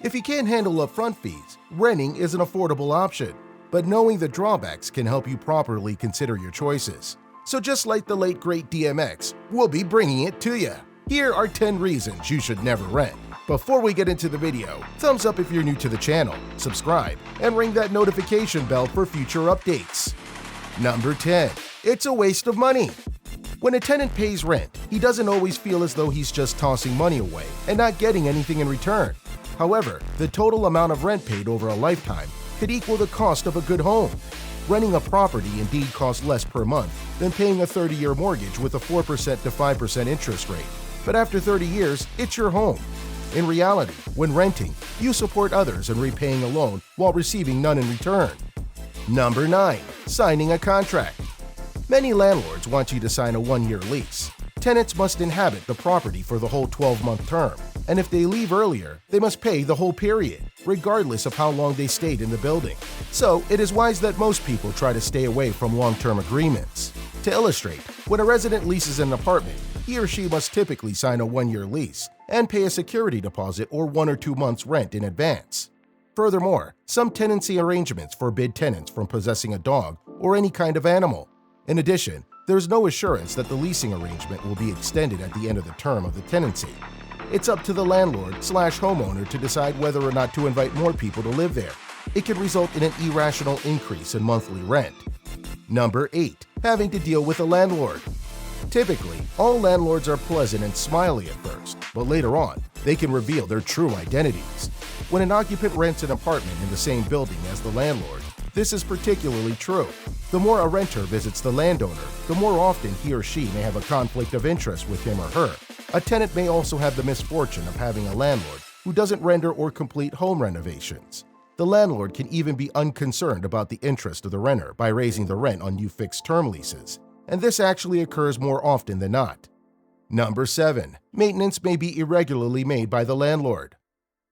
If you can't handle upfront fees, renting is an affordable option, but knowing the drawbacks can help you properly consider your choices. So just like the late great DMX, we'll be bringing it to you. Here are 10 reasons you should never rent. Before we get into the video, thumbs up if you're new to the channel, subscribe, and ring that notification bell for future updates. Number 10. It's a waste of money. When a tenant pays rent, he doesn't always feel as though he's just tossing money away and not getting anything in return. However, the total amount of rent paid over a lifetime could equal the cost of a good home. Renting a property indeed costs less per month than paying a 30-year mortgage with a 4% to 5% interest rate. But after 30 years, it's your home. In reality, when renting, you support others in repaying a loan while receiving none in return. Number 9. Signing a contract. Many landlords want you to sign a 1-year lease. Tenants must inhabit the property for the whole 12-month term, and if they leave earlier, they must pay the whole period, regardless of how long they stayed in the building. So, it is wise that most people try to stay away from long-term agreements. To illustrate, when a resident leases an apartment, he or she must typically sign a 1-year lease and pay a security deposit or 1 or 2 months' rent in advance. Furthermore, some tenancy arrangements forbid tenants from possessing a dog or any kind of animal. In addition, there is no assurance that the leasing arrangement will be extended at the end of the term of the tenancy. It's up to the landlord/homeowner to decide whether or not to invite more people to live there. It can result in an irrational increase in monthly rent. Number 8. Having to deal with a landlord. Typically, all landlords are pleasant and smiley at first, but later on, they can reveal their true identities. When an occupant rents an apartment in the same building as the landlord, this is particularly true. The more a renter visits the landowner, the more often he or she may have a conflict of interest with him or her. A tenant may also have the misfortune of having a landlord who doesn't render or complete home renovations. The landlord can even be unconcerned about the interest of the renter by raising the rent on new fixed-term leases, and this actually occurs more often than not. Number 7. Maintenance may be irregularly made by the landlord.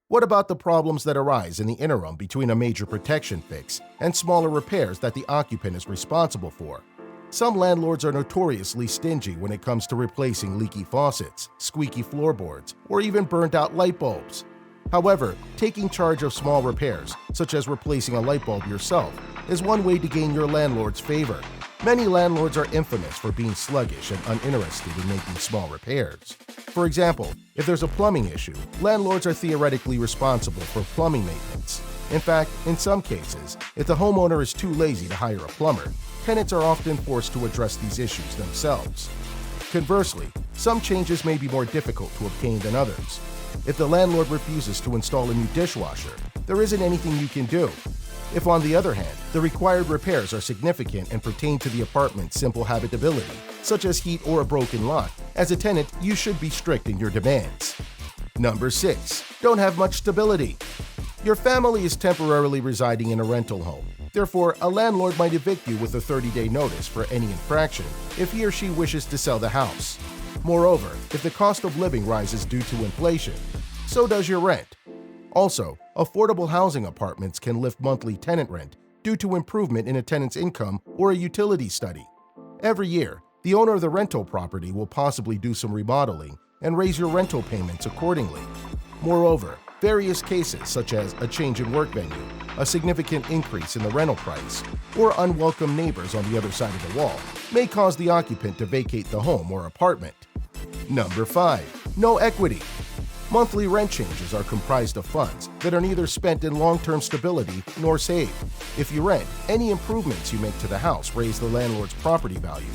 What about the problems that arise in the interim between a major protection fix and smaller repairs that the occupant is responsible for? Some landlords are notoriously stingy when it comes to replacing leaky faucets, squeaky floorboards, or even burnt-out light bulbs. However, taking charge of small repairs, such as replacing a light bulb yourself, is one way to gain your landlord's favor. Many landlords are infamous for being sluggish and uninterested in making small repairs. For example, if there's a plumbing issue, landlords are theoretically responsible for plumbing maintenance. In fact, in some cases, if the homeowner is too lazy to hire a plumber, tenants are often forced to address these issues themselves. Conversely, some changes may be more difficult to obtain than others. If the landlord refuses to install a new dishwasher, there isn't anything you can do. If, on the other hand, the required repairs are significant and pertain to the apartment's simple habitability, such as heat or a broken lock, as a tenant, you should be strict in your demands. Number 6. Don't have much stability. Your family is temporarily residing in a rental home. Therefore, a landlord might evict you with a 30-day notice for any infraction if he or she wishes to sell the house. Moreover, if the cost of living rises due to inflation, so does your rent. Also, affordable housing apartments can lift monthly tenant rent due to improvement in a tenant's income or a utility study. Every year, the owner of the rental property will possibly do some remodeling and raise your rental payments accordingly. Moreover, various cases such as a change in work venue, a significant increase in the rental price, or unwelcome neighbors on the other side of the wall may cause the occupant to vacate the home or apartment. Number 5. No equity. Monthly rent changes are comprised of funds that are neither spent in long-term stability nor saved. If you rent, any improvements you make to the house raise the landlord's property value.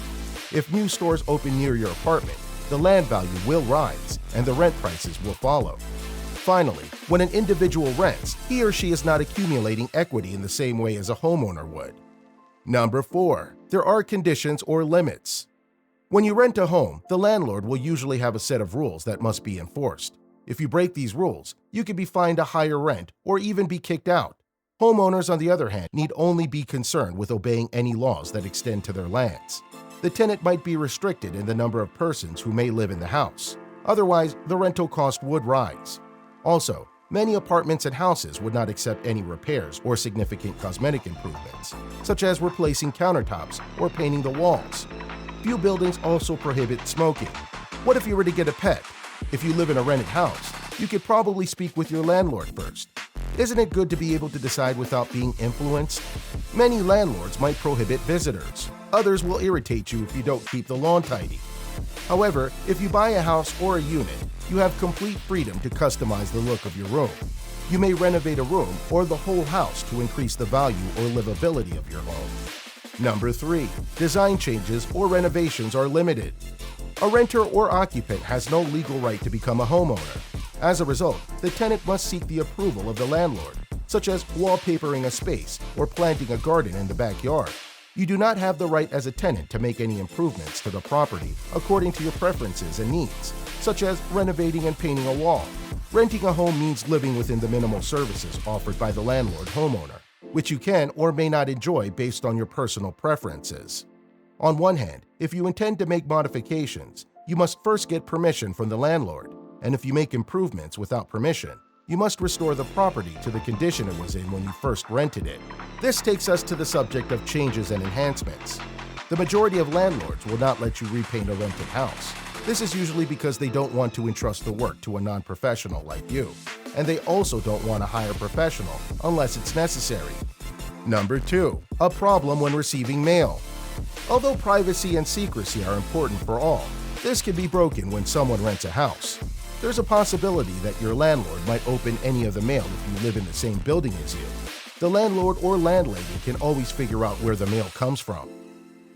If new stores open near your apartment, the land value will rise and the rent prices will follow. Finally, when an individual rents, he or she is not accumulating equity in the same way as a homeowner would. Number 4. There are conditions or limits. When you rent a home, the landlord will usually have a set of rules that must be enforced. If you break these rules, you could be fined a higher rent or even be kicked out. Homeowners, on the other hand, need only be concerned with obeying any laws that extend to their lands. The tenant might be restricted in the number of persons who may live in the house. Otherwise, the rental cost would rise. Also, many apartments and houses would not accept any repairs or significant cosmetic improvements, such as replacing countertops or painting the walls. Few buildings also prohibit smoking. What if you were to get a pet? If you live in a rented house, You could probably speak with your landlord first. Isn't it good to be able to decide without being influenced? Many landlords might prohibit visitors. Others will irritate you if you don't keep the lawn tidy. However, if you buy a house or a unit, you have complete freedom to customize the look of your room. You may renovate a room or the whole house to increase the value or livability of your home. Number 3. Design changes or renovations are limited. A renter or occupant has no legal right to become a homeowner. As a result, the tenant must seek the approval of the landlord, such as wallpapering a space or planting a garden in the backyard. You do not have the right as a tenant to make any improvements to the property according to your preferences and needs, such as renovating and painting a wall. Renting a home means living within the minimal services offered by the landlord homeowner, which you can or may not enjoy based on your personal preferences. On one hand, if you intend to make modifications, you must first get permission from the landlord, and if you make improvements without permission, you must restore the property to the condition it was in when you first rented it. This takes us to the subject of changes and enhancements. The majority of landlords will not let you repaint a rented house. This is usually because they don't want to entrust the work to a non-professional like you, and they also don't want to hire a professional unless it's necessary. Number 2. A problem when receiving mail. Although privacy and secrecy are important for all, this can be broken when someone rents a house. There's a possibility that your landlord might open any of the mail if you live in the same building as you. The landlord or landlady can always figure out where the mail comes from.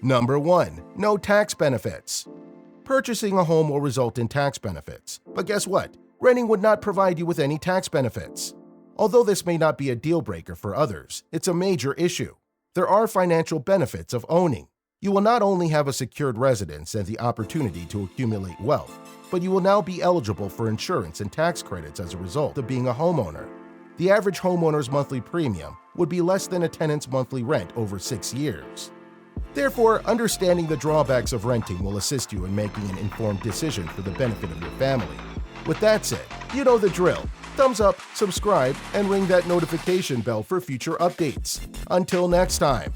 Number 1. No tax benefits. Purchasing a home will result in tax benefits, but guess what? Renting would not provide you with any tax benefits. Although this may not be a deal breaker for others, it's a major issue. There are financial benefits of owning. You will not only have a secured residence and the opportunity to accumulate wealth, but you will now be eligible for insurance and tax credits as a result of being a homeowner. The average homeowner's monthly premium would be less than a tenant's monthly rent over 6 years. Therefore, understanding the drawbacks of renting will assist you in making an informed decision for the benefit of your family. With that said, you know the drill. Thumbs up, subscribe, and ring that notification bell for future updates. Until next time.